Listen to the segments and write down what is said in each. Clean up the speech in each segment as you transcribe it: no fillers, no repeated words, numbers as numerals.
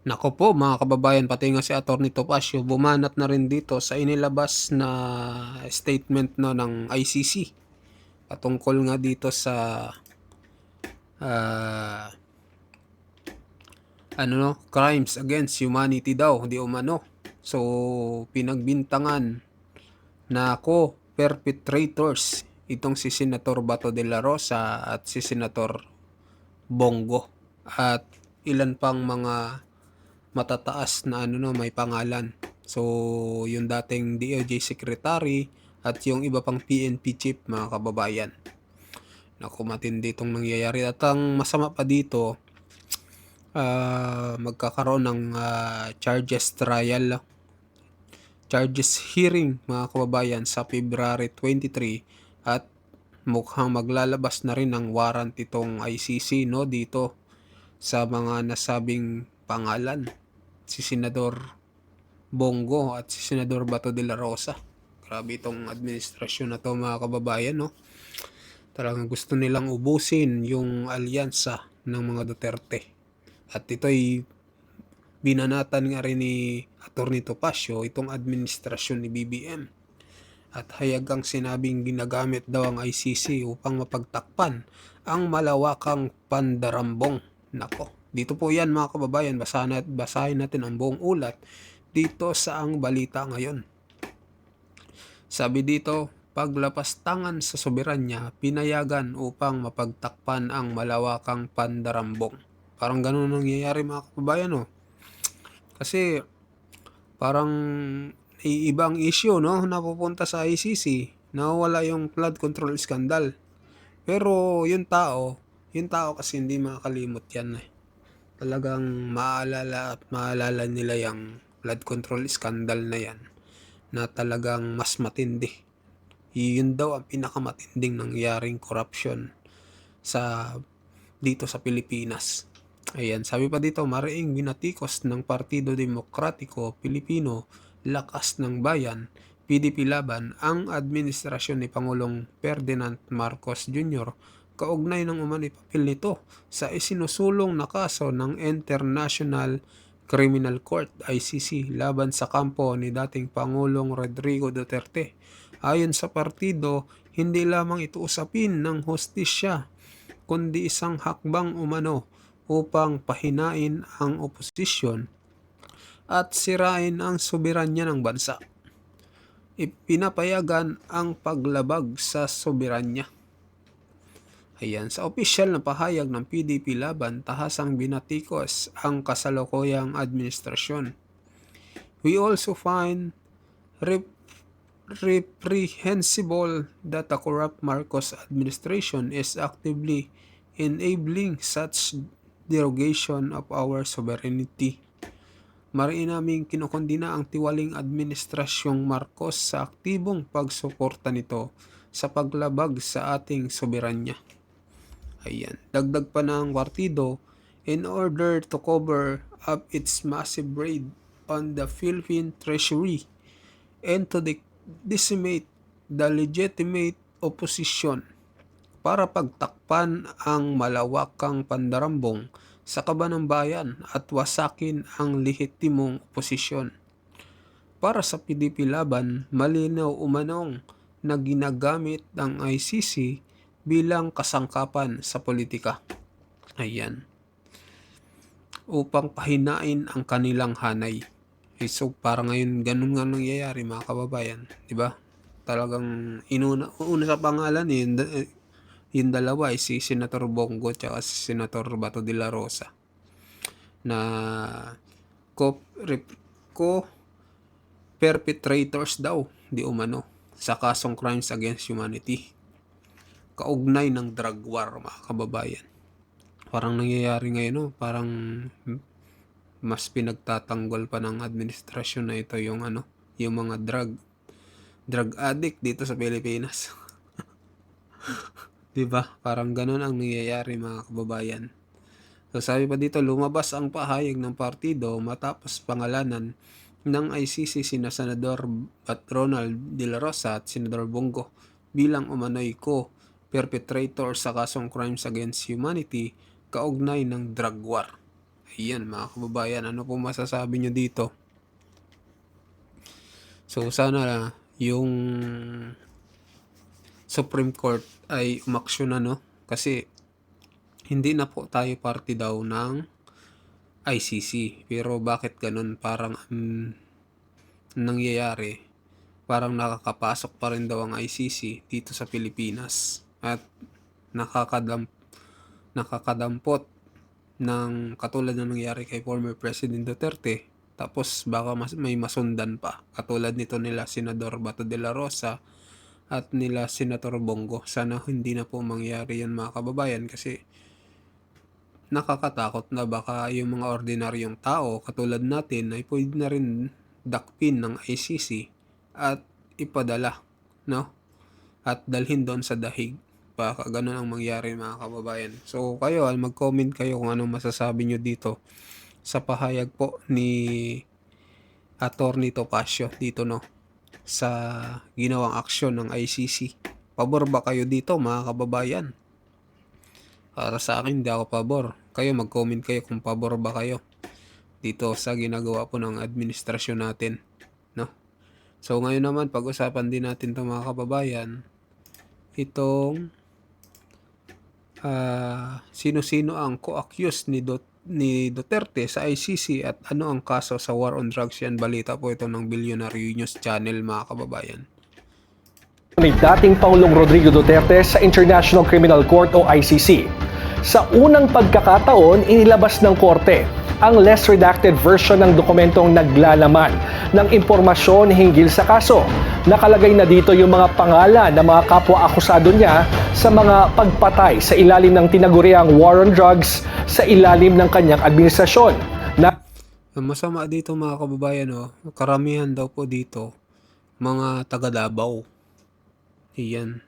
Naku po mga kababayan, pati nga si Atty. Topacio bumanat na rin dito sa inilabas na statement 'no ng ICC patungkol nga dito sa, ah, crimes against humanity daw di umano. So, pinagbintangan na co-perpetrators itong si Senator Bato de la Rosa at si Senator Bongo at ilan pang mga matataas na may pangalan. So, yung dating DOJ Secretary at yung iba pang PNP Chief mga kababayan. Naku, matindi itong nangyayari. At ang masama pa dito, magkakaroon ng charges hearing mga kababayan sa February 23 at mukhang maglalabas na rin ng warrant itong ICC no dito sa mga nasabing pangalan, si Senador Bongo at si Senador Bato de la Rosa. Grabe itong administrasyon na to mga kababayan no. Talagang gusto nilang ubusin yung alyansa ng mga Duterte. At ito'y binanatan nga rin ni Atty. Topacio itong administrasyon ni BBM. At hayagang sinabing ginagamit daw ang ICC upang mapagtakpan ang malawakang pandarambong. Nako, dito po yan mga kababayan, basahin natin ang buong ulat dito sa ang balita ngayon. Sabi dito, paglapastangan sa soberanya, pinayagan upang mapagtakpan ang malawakang pandarambong. Parang ganun nangyayari mga kababayan no. Kasi parang ibang issue no napupunta sa ICC, nawawala yung flood control scandal. Pero yung tao kasi hindi makakalimot yan eh. Talagang maalala nila yung flood control scandal na yan na talagang mas matindi. Yun daw ang pinakamatinding nangyaring corruption sa dito sa Pilipinas. Ayan, sabi pa dito, mariing binatikos ng Partido Demokratiko Pilipino, Lakas ng Bayan, PDP Laban, ang administrasyon ni Pangulong Ferdinand Marcos Jr. kaugnay ng umano'y papel nito sa isinusulong na kaso ng International Criminal Court ICC laban sa kampo ni dating Pangulong Rodrigo Duterte. Ayon sa partido, hindi lamang ito usapin ng hustisya, kundi isang hakbang umano upang pahinain ang oposisyon at sirain ang soberanya ng bansa. Ipinapayagan ang paglabag sa soberanya. Ayan, sa opisyal na pahayag ng PDP Laban, tahasang binatikos ang kasalukuyang administrasyon. We also find reprehensible that the corrupt Marcos administration is actively enabling such derogation of our sovereignty. Mariin naming kinukondina ang tiwaling administrasyong Marcos sa aktibong pagsuporta nito sa paglabag sa ating soberanya. Ayan, dagdag pa ng partido, in order to cover up its massive raid on the Philippine Treasury and to decimate the legitimate opposition para pagtakpan ang malawakang pandarambong sa kaban ng bayan at wasakin ang lehitimong oposisyon. Para sa PDP Laban, malinaw umanong na ginagamit ang ICC bilang kasangkapan sa politika. Ayan. Upang pahinain ang kanilang hanay. So, para ngayon, ganun nga nangyayari mga kababayan. Diba? Talagang una sa pangalan yung dalawa ay si Senator Bongo at si Senator Bato de la Rosa na co-perpetrators daw di umano sa kasong crimes against humanity kaugnay ng drug war mga kababayan. Parang nangyayari ngayon no, parang mas pinagtatanggol pa ng administrasyon na ito yung yung mga drug addict dito sa Pilipinas. 'Di ba? Parang ganoon ang nangyayari mga kababayan. So sabi pa dito, lumabas ang pahayag ng partido matapos pangalanan ng ICC sina Senador Ronald De La Rosa at Senador Bongo bilang umano'y co-perpetrator sa kasong crimes against humanity kaugnay ng drug war. Iyan mga kababayan, ano po masasabi nyo dito? So sana yung Supreme Court ay umaksyon na, no? Kasi hindi na po tayo party daw ng ICC. Pero bakit ganun? Parang nangyayari, parang nakakapasok pa rin daw ang ICC dito sa Pilipinas at nakakadampot ng katulad ng nangyari kay former President Duterte. Tapos baka may masundan pa katulad nito nila Senador Bato de la Rosa at nila Senator Bongo. Sana hindi na po mangyari yan mga kababayan, kasi nakakatakot na baka yung mga ordinaryong tao katulad natin ay pwede na rin dakpin ng ICC at ipadala, no? At dalhin doon sa dahig. Baka ganun ang mangyari mga kababayan. So kayo, mag-comment kayo kung anong masasabi nyo dito sa pahayag po ni Attorney Topacio dito, no, sa ginawang aksyon ng ICC. Pabor ba kayo dito mga kababayan? Para sa akin, hindi ako pabor. Kayo, mag-comment kayo kung pabor ba kayo dito sa ginagawa po ng administrasyon natin, no? So ngayon naman, pag-usapan din natin 'to mga kababayan, itong sino-sino ang co-accused ni Duterte sa ICC at ano ang kaso sa war on drugs. Yan, balita po ito ng Billionaire News Channel mga kababayan. Ni dating Pangulong Rodrigo Duterte sa International Criminal Court o ICC. Sa unang pagkakataon, inilabas ng korte ang less redacted version ng dokumentong naglalaman ng impormasyon hinggil sa kaso. Nakalagay na dito yung mga pangalan ng mga kapwa-akusado niya sa mga pagpatay sa ilalim ng tinaguriang war on drugs sa ilalim ng kanyang administrasyon. Ang masama dito mga kababayan, karamihan daw po dito mga taga Davao. Iyan,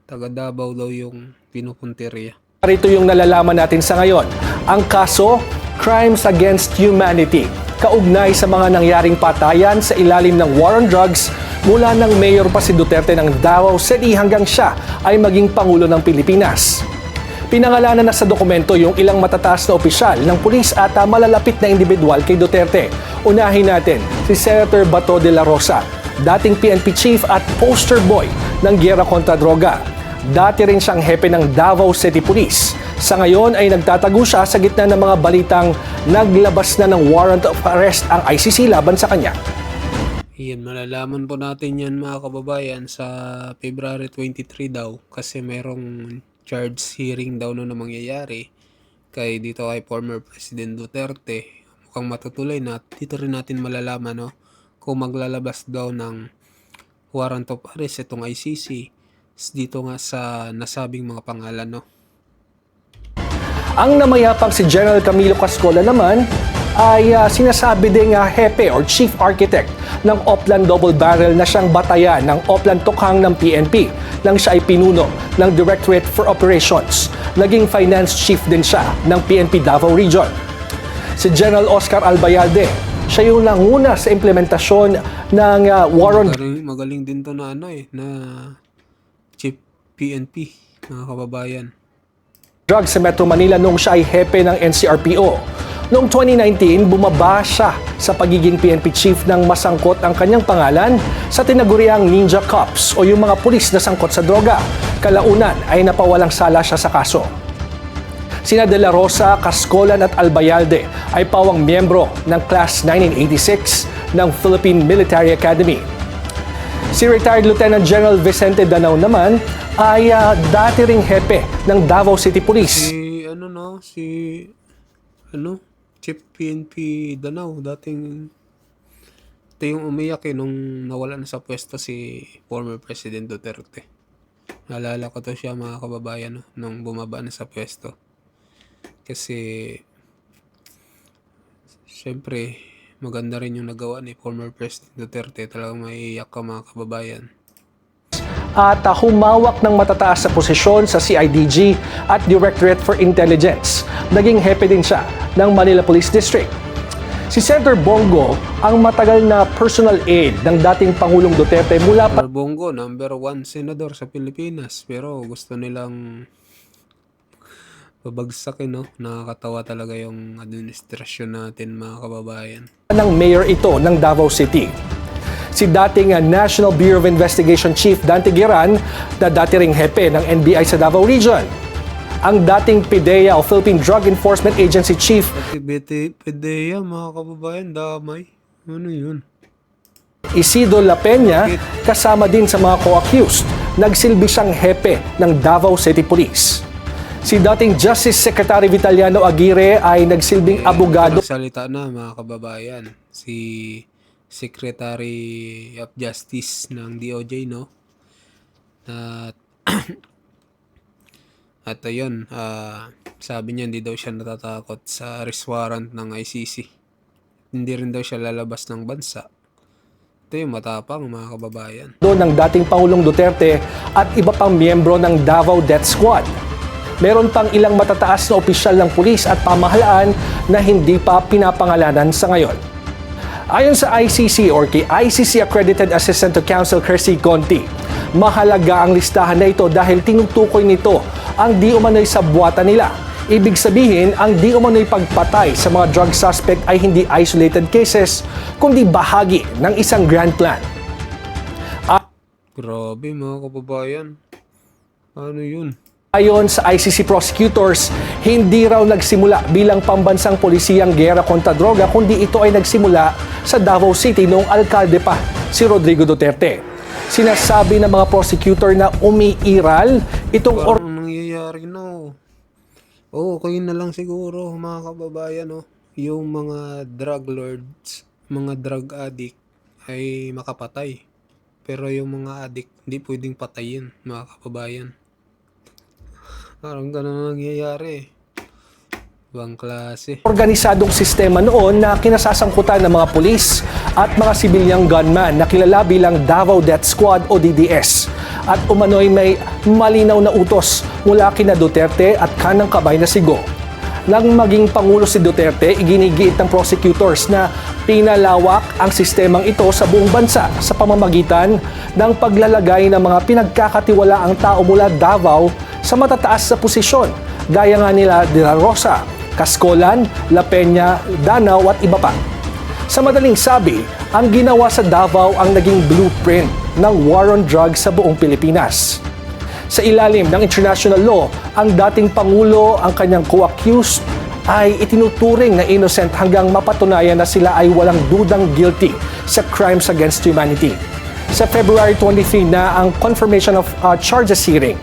taga Davao daw yung pinupuntirya. Ito yung nalalaman natin sa ngayon. Ang kaso, Crimes Against Humanity, kaugnay sa mga nangyaring patayan sa ilalim ng war on drugs mula ng mayor pa si Duterte ng Davao City hanggang siya ay maging Pangulo ng Pilipinas. Pinangalanan na sa dokumento yung ilang matataas na opisyal ng pulis at malalapit na individual kay Duterte. Unahin natin si Senator Bato de la Rosa, dating PNP chief at poster boy ng giyera kontra droga. Dati rin siyang hepe ng Davao City Police. Sa ngayon ay nagtatago siya sa gitna ng mga balitang naglabas na ng warrant of arrest ang ICC laban sa kanya. Iyan, malalaman po natin yan mga kababayan sa February 23 daw, kasi merong charge hearing daw na mangyayari kay dito kay former President Duterte. Mukhang matutuloy na dito rin natin malalaman, kung maglalabas daw ng warrant of arrest itong ICC dito nga sa nasabing mga pangalan, Ang namayapang si General Camilo Cascola naman ay sinasabi ding hepe or chief architect ng Oplan Double Barrel na siyang batayan ng Oplan Tukhang ng PNP nang siya ay pinuno ng Directorate for Operations. Naging finance chief din siya ng PNP Davao Region. Si General Oscar Albayalde, siya yung nanguna sa implementasyon ng war on... Magaling din to na na chief PNP mga kababayan. Drugs sa Metro Manila nung siya ay hepe ng NCRPO. Noong 2019, bumaba siya sa pagiging PNP chief nang masangkot ang kanyang pangalan sa tinaguriang Ninja Cops o yung mga pulis na sangkot sa droga. Kalaunan ay napawalang sala siya sa kaso. Sina De La Rosa, Cascolan at Albayalde ay pawang miyembro ng Class 1986 ng Philippine Military Academy. Si retired Lieutenant General Vicente Danao naman ay dati ring hepe ng Davao City Police. Chief PNP Danao, dating ito yung umiyak nung nawala na sa pwesto si former President Duterte. Naalala ko to siya mga kababayan, nung bumaba na sa pwesto. Kasi syempre maganda rin yung nagawa ni former President Duterte. Talagang maiiyak ka mga kababayan. At humawak ng matataas sa posisyon sa CIDG at Directorate for Intelligence. Naging hepe din siya ng Manila Police District. Si Senator Bongo ang matagal na personal aide ng dating Pangulong Duterte mula pa... Bongo, number 1 senador sa Pilipinas, pero gusto nilang pabagsakin, no? Nakakatawa talaga yung administrasyon natin, mga kababayan. Ng mayor ito ng Davao City. Si dating National Bureau of Investigation Chief Dante Giran na dati ring hepe ng NBI sa Davao Region. Ang dating PIDEA o Philippine Drug Enforcement Agency Chief Pati PDEA, mga kababayan, damay. Ano yun? Isidro La Peña kasama din sa mga co-accused. Nagsilbi siyang hepe ng Davao City Police. Si dating Justice Secretary Vitaliano Aguirre ay nagsilbing abogado Salita na, mga kababayan. Si Secretary of Justice ng DOJ, no? At At ayun, sabi niya hindi daw siya natatakot sa arrest warrant ng ICC. Hindi rin daw siya lalabas ng bansa. Ito yung matapang, mga kababayan. ng dating Pangulong Duterte at iba pang miyembro ng Davao Death Squad. Meron pang ilang matataas na opisyal ng pulis at pamahalaan na hindi pa pinapangalanan sa ngayon. Ayon sa ICC or kay ICC Accredited Assistant to Counsel Kersey Conti, mahalaga ang listahan na ito dahil tinutukoy nito ang di umano'y sabwatan nila. Ibig sabihin, ang di umano'y pagpatay sa mga drug suspect ay hindi isolated cases, kundi bahagi ng isang grand plan. Grabe, mga kababayan. Ano yun? Ayon sa ICC prosecutors, hindi raw nagsimula bilang pambansang polisiyang gera kontra droga, kundi ito ay nagsimula sa Davao City noong alkalde pa si Rodrigo Duterte. Sinasabi ng mga prosecutor na umiiral itong Parang nangyayari, no? Okay na lang siguro, mga kababayan, no? Yung mga drug lords, mga drug addict ay makapatay. Pero yung mga addict, hindi pwedeng patayin, mga kababayan. Parang ganun nangyayari. Ibang klase. organisadong sistema noon na kinasasangkutan ng mga pulis at mga sibilyang gunman na kilala bilang Davao Death Squad o DDS. At umano'y may malinaw na utos mula kina Duterte at kanang kamay na si Go. Nang maging Pangulo si Duterte, iginigiit ng prosecutors na pinalawak ang sistemang ito sa buong bansa sa pamamagitan ng paglalagay ng mga pinagkakatiwalaang tao mula Davao sa matataas na posisyon, gaya nga nila De La Rosa, Cascolan, La Peña, Danao at iba pa. Sa madaling sabi, ang ginawa sa Davao ang naging blueprint ng war on drugs sa buong Pilipinas. Sa ilalim ng international law, ang dating Pangulo, ang kanyang co-accused, ay itinuturing na innocent hanggang mapatunayan na sila ay walang dudang guilty sa crimes against humanity. Sa February 23 na ang confirmation of charges hearing.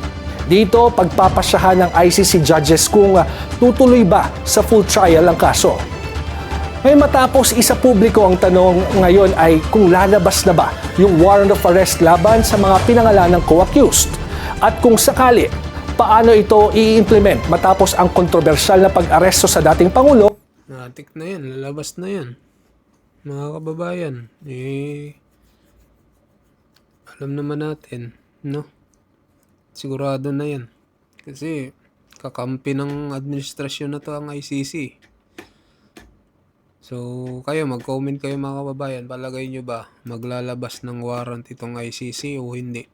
Dito, pagpapasyahan ng ICC judges kung tutuloy ba sa full trial ang kaso. May matapos isa publiko ang tanong ngayon ay kung lalabas na ba yung warrant of arrest laban sa mga pinangalan ng co-accused. At kung sakali, paano ito i-implement matapos ang kontrobersyal na pag-aresto sa dating Pangulo? Natik na yan, lalabas na yan. Mga kababayan, alam naman natin, no? Sigurado na yan. Kasi kakampi ng administrasyon na to ang ICC. So, kayo, mag-comment kayo, mga kababayan. Palagay nyo ba maglalabas ng warrant itong ICC o hindi?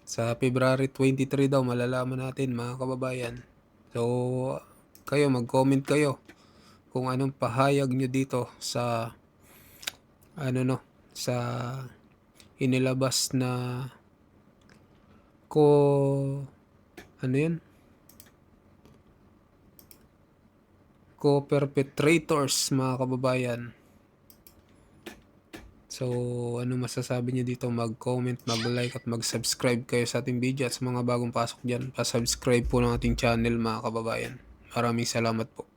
Sa February 23 daw, malalaman natin, mga kababayan. So, kayo, mag-comment kayo kung anong pahayag nyo dito sa sa inilabas na co-perpetrators, mga kababayan. So, ano masasabi niyo dito? Mag-comment, mag-like at mag-subscribe kayo sa ating video. At sa mga bagong pasok dyan, pa-subscribe po ng ating channel, mga kababayan. Maraming salamat po.